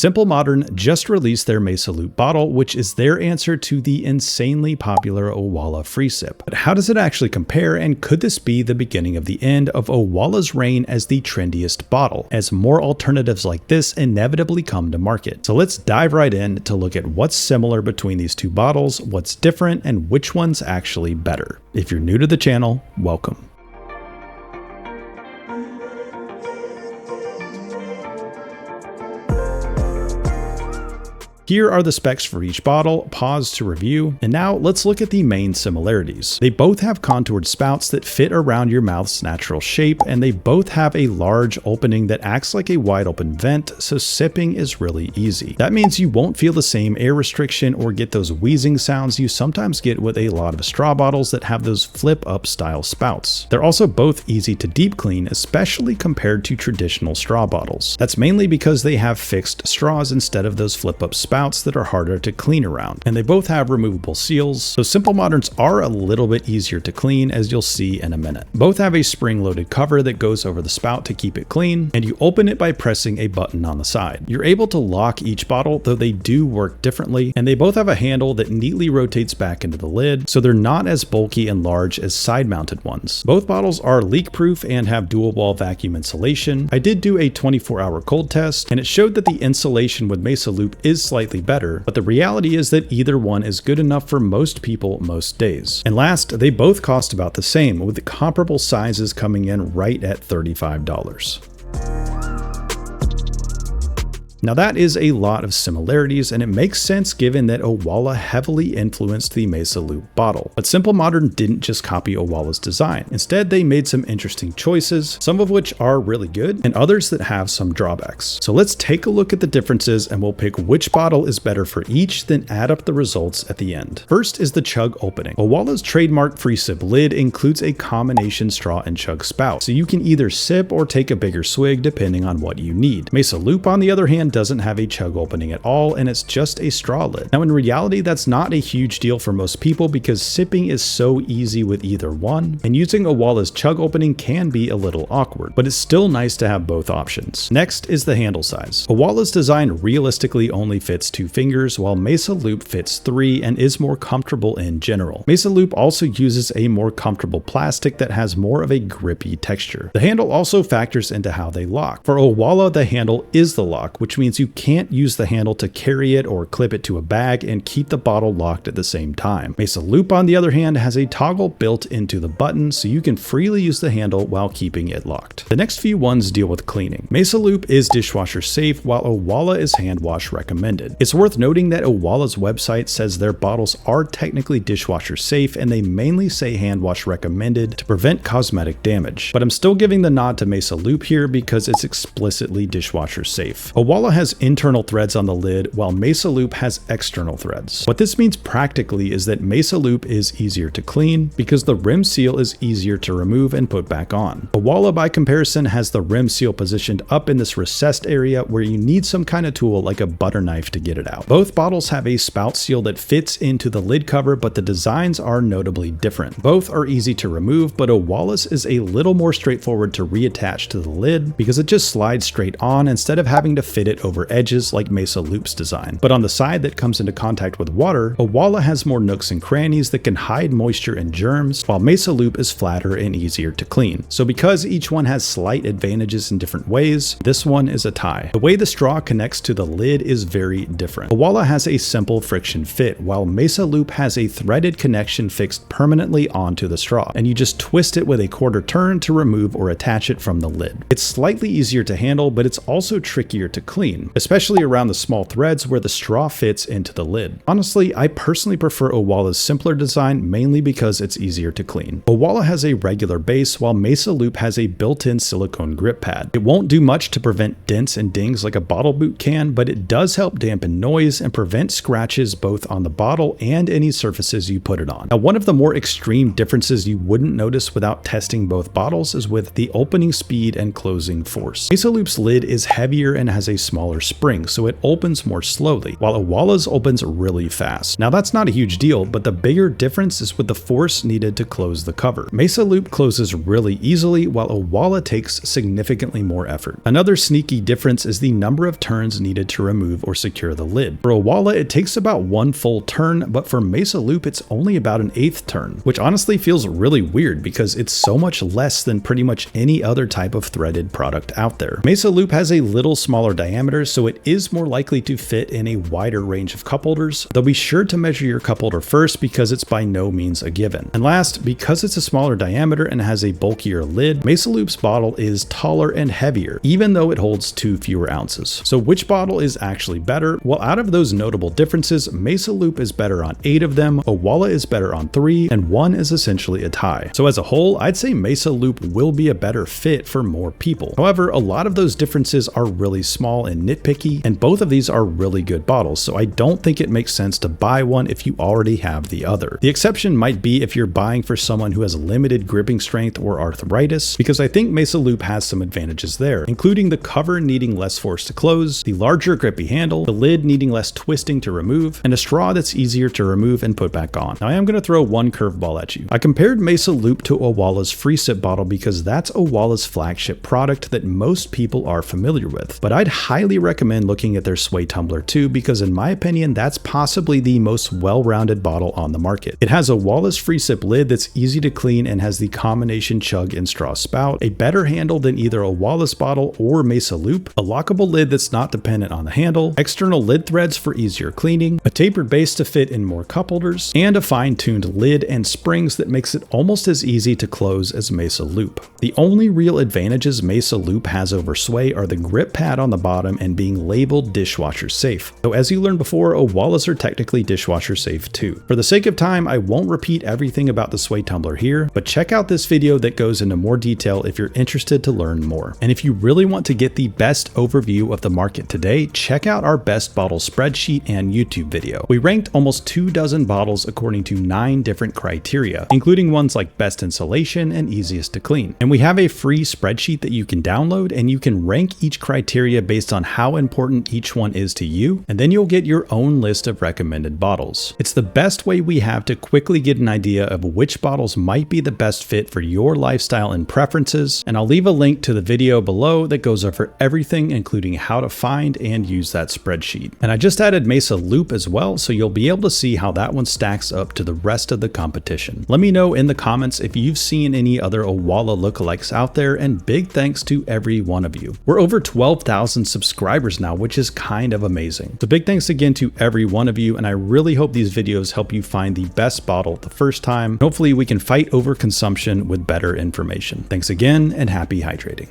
Simple Modern just released their Mesa Loop bottle, which is their answer to the insanely popular Owala FreeSip. But how does it actually compare, and could this be the beginning of the end of Owala's reign as the trendiest bottle, as more alternatives like this inevitably come to market? So let's dive right in to look at what's similar between these two bottles, what's different, and which one's actually better. If you're new to the channel, welcome. Here are the specs for each bottle, pause to review, and now let's look at the main similarities. They both have contoured spouts that fit around your mouth's natural shape, and they both have a large opening that acts like a wide open vent, so sipping is really easy. That means you won't feel the same air restriction or get those wheezing sounds you sometimes get with a lot of straw bottles that have those flip up style spouts. They're also both easy to deep clean, especially compared to traditional straw bottles. That's mainly because they have fixed straws instead of those flip up spouts that are harder to clean around, and they both have removable seals, so Simple Moderns are a little bit easier to clean, as you'll see in a minute. Both have a spring-loaded cover that goes over the spout to keep it clean, and you open it by pressing a button on the side. You're able to lock each bottle, though they do work differently, and they both have a handle that neatly rotates back into the lid, so they're not as bulky and large as side-mounted ones. Both bottles are leak-proof and have dual-wall vacuum insulation. I did do a 24-hour cold test, and it showed that the insulation with Mesa Loop is slightly better, but the reality is that either one is good enough for most people most days. And last, they both cost about the same, with the comparable sizes coming in right at $35. Now that is a lot of similarities, and it makes sense given that Owala heavily influenced the Mesa Loop bottle. But Simple Modern didn't just copy Owala's design. Instead, they made some interesting choices, some of which are really good, and others that have some drawbacks. So let's take a look at the differences, and we'll pick which bottle is better for each, then add up the results at the end. First is the chug opening. Owala's trademark FreeSip lid includes a combination straw and chug spout, so you can either sip or take a bigger swig depending on what you need. Mesa Loop, on the other hand, doesn't have a chug opening at all, and it's just a straw lid. Now in reality, that's not a huge deal for most people because sipping is so easy with either one, and using Owala's chug opening can be a little awkward, but it's still nice to have both options. Next is the handle size. Owala's design realistically only fits 2 fingers, while Mesa Loop fits 3 and is more comfortable in general. Mesa Loop also uses a more comfortable plastic that has more of a grippy texture. The handle also factors into how they lock. For Owala, the handle is the lock, which means you can't use the handle to carry it or clip it to a bag and keep the bottle locked at the same time. Mesa Loop, on the other hand, has a toggle built into the button so you can freely use the handle while keeping it locked. The next few ones deal with cleaning. Mesa Loop is dishwasher safe, while Owala is hand wash recommended. It's worth noting that Owala's website says their bottles are technically dishwasher safe, and they mainly say hand wash recommended to prevent cosmetic damage. But I'm still giving the nod to Mesa Loop here because it's explicitly dishwasher safe. Owala has internal threads on the lid, while Mesa Loop has external threads. What this means practically is that Mesa Loop is easier to clean because the rim seal is easier to remove and put back on. Owala, by comparison, has the rim seal positioned up in this recessed area where you need some kind of tool like a butter knife to get it out. Both bottles have a spout seal that fits into the lid cover, but the designs are notably different. Both are easy to remove, but Owala's is a little more straightforward to reattach to the lid because it just slides straight on instead of having to fit it over edges like Mesa Loop's design. But on the side that comes into contact with water, Owala has more nooks and crannies that can hide moisture and germs, while Mesa Loop is flatter and easier to clean. So because each one has slight advantages in different ways, this one is a tie. The way the straw connects to the lid is very different. Owala has a simple friction fit, while Mesa Loop has a threaded connection fixed permanently onto the straw, and you just twist it with a quarter turn to remove or attach it from the lid. It's slightly easier to handle, but it's also trickier to clean, especially around the small threads where the straw fits into the lid. Honestly, I personally prefer Owala's simpler design mainly because it's easier to clean. Owala has a regular base, while Mesa Loop has a built-in silicone grip pad. It won't do much to prevent dents and dings like a bottle boot can, but it does help dampen noise and prevent scratches both on the bottle and any surfaces you put it on. Now, one of the more extreme differences you wouldn't notice without testing both bottles is with the opening speed and closing force. Mesa Loop's lid is heavier and has a smaller spring, so it opens more slowly, while Owala's opens really fast. Now that's not a huge deal, but the bigger difference is with the force needed to close the cover. Mesa Loop closes really easily, while Owala takes significantly more effort. Another sneaky difference is the number of turns needed to remove or secure the lid. For Owala, it takes about one full turn, but for Mesa Loop, it's only about an 1/8 turn, which honestly feels really weird because it's so much less than pretty much any other type of threaded product out there. Mesa Loop has a little smaller diameter, so it is more likely to fit in a wider range of cup holders, though be sure to measure your cup holder first because it's by no means a given. And last, because it's a smaller diameter and has a bulkier lid, Mesa Loop's bottle is taller and heavier, even though it holds 2 fewer ounces. So which bottle is actually better? Well, out of those notable differences, Mesa Loop is better on 8 of them, Owala is better on 3, and 1 is essentially a tie. So as a whole, I'd say Mesa Loop will be a better fit for more people. However, a lot of those differences are really small and nitpicky, and both of these are really good bottles, so I don't think it makes sense to buy one if you already have the other. The exception might be if you're buying for someone who has limited gripping strength or arthritis, because I think Mesa Loop has some advantages there, including the cover needing less force to close, the larger grippy handle, the lid needing less twisting to remove, and a straw that's easier to remove and put back on. Now I am going to throw one curveball at you. I compared Mesa Loop to Owala's FreeSip bottle because that's Owala's flagship product that most people are familiar with, but I'd highly recommend looking at their Sway tumbler too, because in my opinion, that's possibly the most well-rounded bottle on the market. It has Owala's FreeSip lid that's easy to clean and has the combination chug and straw spout, a better handle than either Owala's bottle or Mesa Loop, a lockable lid that's not dependent on the handle, external lid threads for easier cleaning, a tapered base to fit in more cup holders, and a fine-tuned lid and springs that makes it almost as easy to close as Mesa Loop. The only real advantages Mesa Loop has over Sway are the grip pad on the bottom and being labeled dishwasher safe. So as you learned before, Owala's are technically dishwasher safe too. For the sake of time, I won't repeat everything about the Sway tumbler here, but check out this video that goes into more detail if you're interested to learn more. And if you really want to get the best overview of the market today, check out our best bottle spreadsheet and YouTube video. We ranked almost 24 bottles according to 9 different criteria, including ones like best insulation and easiest to clean. And we have a free spreadsheet that you can download, and you can rank each criteria based on how important each one is to you, and then you'll get your own list of recommended bottles. It's the best way we have to quickly get an idea of which bottles might be the best fit for your lifestyle and preferences, and I'll leave a link to the video below that goes over everything, including how to find and use that spreadsheet. And I just added Mesa Loop as well, so you'll be able to see how that one stacks up to the rest of the competition. Let me know in the comments if you've seen any other Owala lookalikes out there, and big thanks to every one of you. We're over 12,000 subscribers now, which is kind of amazing. So big thanks again to every one of you, and I really hope these videos help you find the best bottle the first time. Hopefully we can fight over consumption with better information. Thanks again, and happy hydrating.